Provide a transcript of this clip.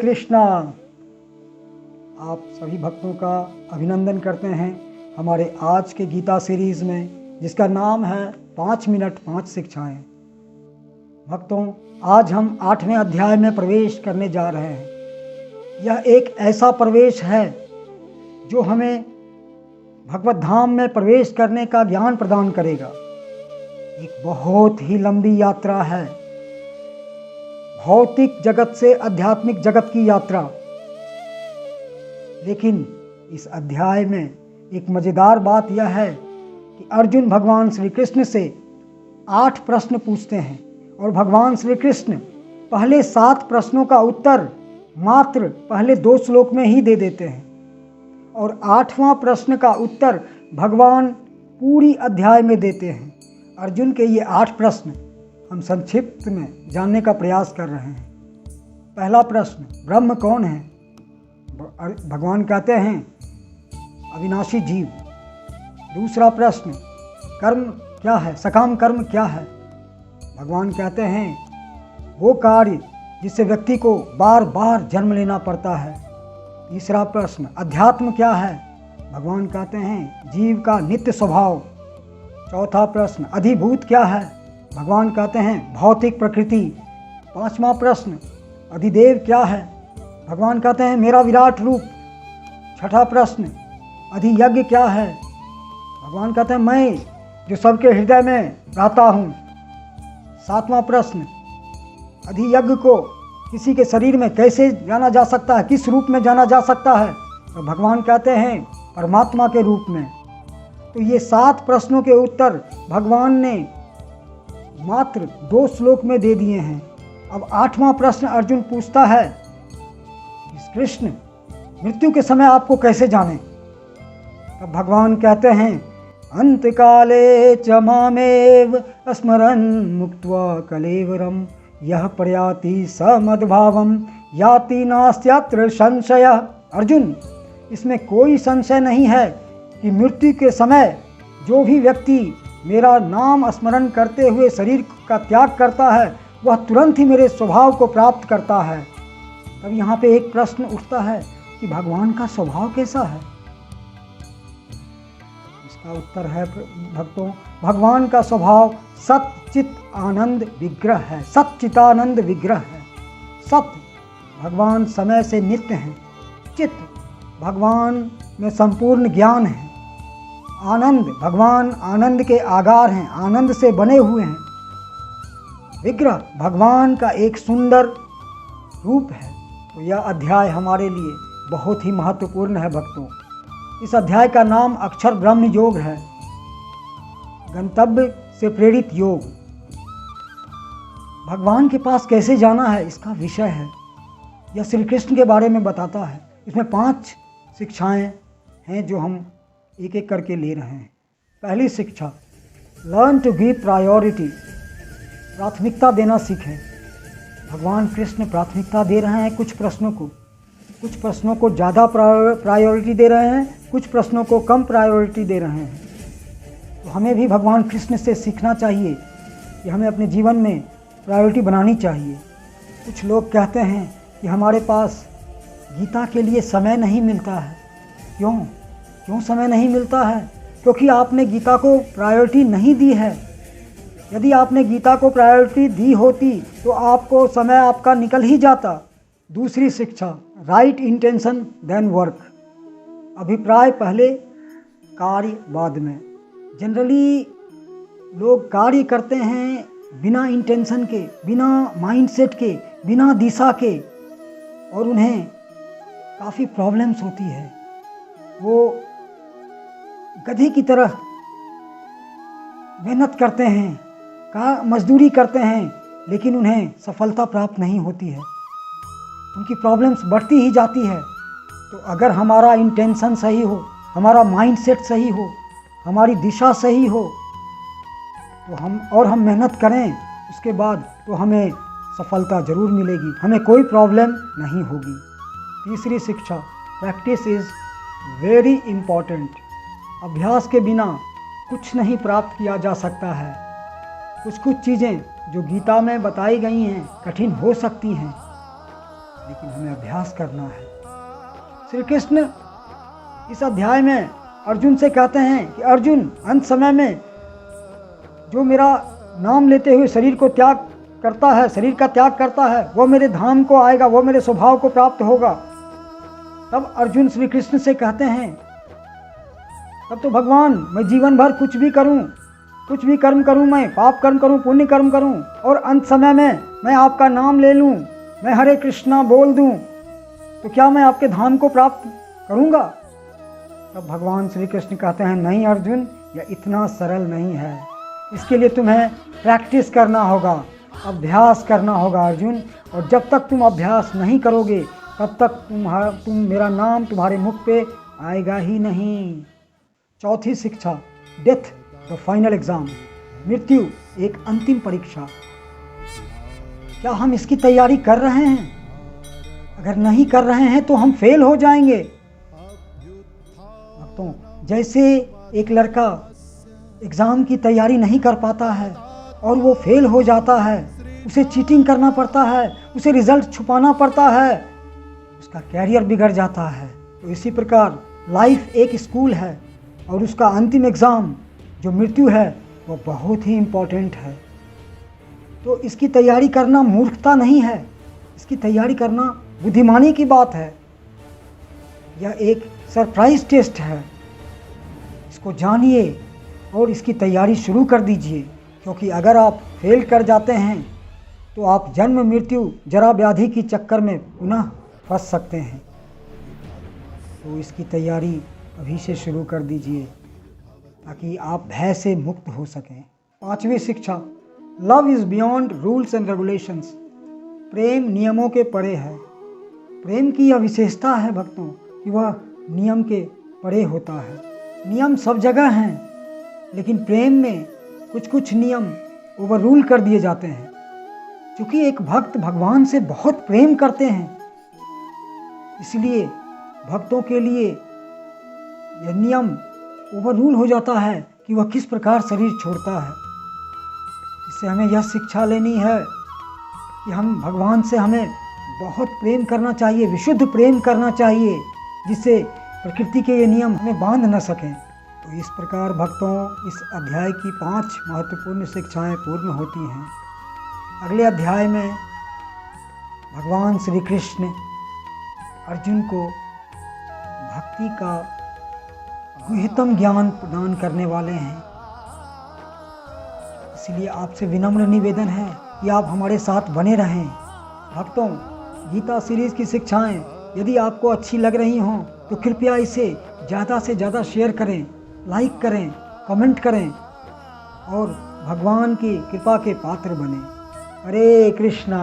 कृष्णा। आप सभी भक्तों का अभिनंदन करते हैं हमारे आज के गीता सीरीज़ में, जिसका नाम है 5 मिनट 5 शिक्षाएं। भक्तों, आज हम 8वें अध्याय में प्रवेश करने जा रहे हैं। यह एक ऐसा प्रवेश है जो हमें भगवत धाम में प्रवेश करने का ज्ञान प्रदान करेगा। एक बहुत ही लंबी यात्रा है, भौतिक जगत से आध्यात्मिक जगत की यात्रा। लेकिन इस अध्याय में एक मज़ेदार बात यह है कि अर्जुन भगवान श्री कृष्ण से 8 प्रश्न पूछते हैं और भगवान श्री कृष्ण पहले 7 प्रश्नों का उत्तर मात्र पहले 2 श्लोक में ही दे देते हैं, और 8वां प्रश्न का उत्तर भगवान पूरी अध्याय में देते हैं। अर्जुन के ये 8 प्रश्न हम संक्षिप्त में जानने का प्रयास कर रहे हैं। पहला प्रश्न, ब्रह्म कौन है? भगवान कहते हैं अविनाशी जीव। दूसरा प्रश्न, कर्म क्या है? सकाम कर्म क्या है? भगवान कहते हैं वो कार्य जिससे व्यक्ति को बार बार जन्म लेना पड़ता है। तीसरा प्रश्न, अध्यात्म क्या है? भगवान कहते हैं जीव का नित्य स्वभाव। चौथा प्रश्न, अधिभूत क्या है? भगवान कहते हैं भौतिक प्रकृति। 5वां प्रश्न, अधिदेव क्या है? भगवान कहते हैं मेरा विराट रूप। 6ठा प्रश्न, अधियज्ञ क्या है? भगवान कहते हैं मैं जो सबके हृदय में रहता हूँ। 7वां प्रश्न, अधियज्ञ को किसी के शरीर में कैसे जाना जा सकता है, किस रूप में जाना जा सकता है? तो भगवान कहते हैं परमात्मा के रूप में। तो ये 7 प्रश्नों के उत्तर भगवान ने मात्र 2 श्लोक में दे दिए हैं। अब 8वां प्रश्न अर्जुन पूछता है, कृष्ण मृत्यु के समय आपको कैसे जाने? तब भगवान कहते हैं अंतकाले च मामेव स्मरन् मुक्त्वा कलेवरम यह प्रयाति स मद्भावम याति नास्त्यत्र संशय। अर्जुन, इसमें कोई संशय नहीं है कि मृत्यु के समय जो भी व्यक्ति मेरा नाम स्मरण करते हुए शरीर का त्याग करता है, वह तुरंत ही मेरे स्वभाव को प्राप्त करता है। तब यहाँ पे एक प्रश्न उठता है कि भगवान का स्वभाव कैसा है? इसका उत्तर है भक्तों, भगवान का स्वभाव सच्चित आनंद विग्रह है, सच्चितानंद विग्रह है। सत्य, भगवान समय से नित्य हैं। चित्त, भगवान में संपूर्ण ज्ञान है। आनंद, भगवान आनंद के आगार हैं, आनंद से बने हुए हैं। विग्रह, भगवान का एक सुंदर रूप है। तो यह अध्याय हमारे लिए बहुत ही महत्वपूर्ण है भक्तों। इस अध्याय का नाम अक्षर ब्रह्म योग है, गंतव्य से प्रेरित योग। भगवान के पास कैसे जाना है, इसका विषय है। यह श्री कृष्ण के बारे में बताता है। इसमें 5 शिक्षाएं हैं जो हम एक एक करके ले रहे हैं। पहली शिक्षा, लर्न टू गिव प्रायोरिटी। प्राथमिकता देना सीखें। भगवान कृष्ण प्राथमिकता दे रहे हैं कुछ प्रश्नों को ज़्यादा प्रायोरिटी दे रहे हैं, कुछ प्रश्नों को कम प्रायोरिटी दे रहे हैं। तो हमें भी भगवान कृष्ण से सीखना चाहिए कि हमें अपने जीवन में प्रायोरिटी बनानी चाहिए। कुछ लोग कहते हैं कि हमारे पास गीता के लिए समय नहीं मिलता है। क्यों समय नहीं मिलता है? क्योंकि आपने गीता को प्रायोरिटी नहीं दी है। यदि आपने गीता को प्रायोरिटी दी होती तो आपको समय आपका निकल ही जाता। दूसरी शिक्षा, राइट इंटेंशन देन वर्क। अभिप्राय पहले, कार्य बाद में। जनरली लोग कार्य करते हैं बिना इंटेंशन के, बिना माइंडसेट के, बिना दिशा के, और उन्हें काफ़ी प्रॉब्लम्स होती है। वो गधे की तरह मेहनत करते हैं, मजदूरी करते हैं, लेकिन उन्हें सफलता प्राप्त नहीं होती है। उनकी प्रॉब्लम्स बढ़ती ही जाती है। तो अगर हमारा इंटेंशन सही हो, हमारा माइंडसेट सही हो, हमारी दिशा सही हो, तो हम मेहनत करें, उसके बाद तो हमें सफलता ज़रूर मिलेगी, हमें कोई प्रॉब्लम नहीं होगी। तीसरी शिक्षा, प्रैक्टिस इज़ वेरी इम्पॉर्टेंट। अभ्यास के बिना कुछ नहीं प्राप्त किया जा सकता है। कुछ चीज़ें जो गीता में बताई गई हैं कठिन हो सकती हैं, लेकिन हमें अभ्यास करना है। श्री कृष्ण इस अध्याय में अर्जुन से कहते हैं कि अर्जुन, अंत समय में जो मेरा नाम लेते हुए शरीर को त्याग करता है, शरीर का त्याग करता है, वो मेरे धाम को आएगा, वो मेरे स्वभाव को प्राप्त होगा। तब अर्जुन श्री कृष्ण से कहते हैं, तब तो भगवान मैं जीवन भर कुछ भी करूं, कुछ भी कर्म करूं, मैं पाप कर्म करूं, पुण्य कर्म करूं, और अंत समय में मैं आपका नाम ले लूं, मैं हरे कृष्णा बोल दूं, तो क्या मैं आपके धाम को प्राप्त करूंगा? तब भगवान श्री कृष्ण कहते हैं, नहीं अर्जुन, यह इतना सरल नहीं है। इसके लिए तुम्हें प्रैक्टिस करना होगा, अभ्यास करना होगा अर्जुन। और जब तक तुम अभ्यास नहीं करोगे तब तक तुम मेरा नाम तुम्हारे मुख पे आएगा ही नहीं। चौथी शिक्षा, डेथ द फाइनल एग्जाम, मृत्यु एक अंतिम परीक्षा। क्या हम इसकी तैयारी कर रहे हैं? अगर नहीं कर रहे हैं तो हम फेल हो जाएंगे। भक्तों, जैसे एक लड़का एग्ज़ाम की तैयारी नहीं कर पाता है और वो फेल हो जाता है, उसे चीटिंग करना पड़ता है, उसे रिजल्ट छुपाना पड़ता है, उसका कैरियर बिगड़ जाता है। तो इसी प्रकार लाइफ एक स्कूल है और उसका अंतिम एग्ज़ाम जो मृत्यु है वो बहुत ही इम्पोर्टेंट है। तो इसकी तैयारी करना मूर्खता नहीं है, इसकी तैयारी करना बुद्धिमानी की बात है। यह एक सरप्राइज टेस्ट है, इसको जानिए और इसकी तैयारी शुरू कर दीजिए, क्योंकि अगर आप फेल कर जाते हैं तो आप जन्म मृत्यु जरा व्याधि की चक्कर में पुनः फंस सकते हैं। तो इसकी तैयारी अभी से शुरू कर दीजिए ताकि आप भय से मुक्त हो सकें। पांचवी शिक्षा, love is beyond rules and regulations, प्रेम नियमों के परे है। प्रेम की यह विशेषता है भक्तों कि वह नियम के परे होता है। नियम सब जगह हैं, लेकिन प्रेम में कुछ कुछ नियम ओवर रूल कर दिए जाते हैं। क्योंकि एक भक्त भगवान से बहुत प्रेम करते हैं, इसलिए भक्तों के लिए यह नियम ओवर रूल हो जाता है कि वह किस प्रकार शरीर छोड़ता है। इससे हमें यह शिक्षा लेनी है कि हम भगवान से हमें बहुत प्रेम करना चाहिए, विशुद्ध प्रेम करना चाहिए, जिससे प्रकृति के ये नियम हमें बांध न सकें। तो इस प्रकार भक्तों इस अध्याय की 5 महत्वपूर्ण शिक्षाएं पूर्ण होती हैं। अगले अध्याय में भगवान श्री कृष्ण अर्जुन को भक्ति का गुह्यतम ज्ञान प्रदान करने वाले हैं। इसलिए आपसे विनम्र निवेदन है कि आप हमारे साथ बने रहें। भक्तों, गीता सीरीज़ की शिक्षाएं यदि आपको अच्छी लग रही हों तो कृपया इसे ज़्यादा से ज़्यादा शेयर करें, लाइक करें, कमेंट करें और भगवान की कृपा के पात्र बने। हरे कृष्णा।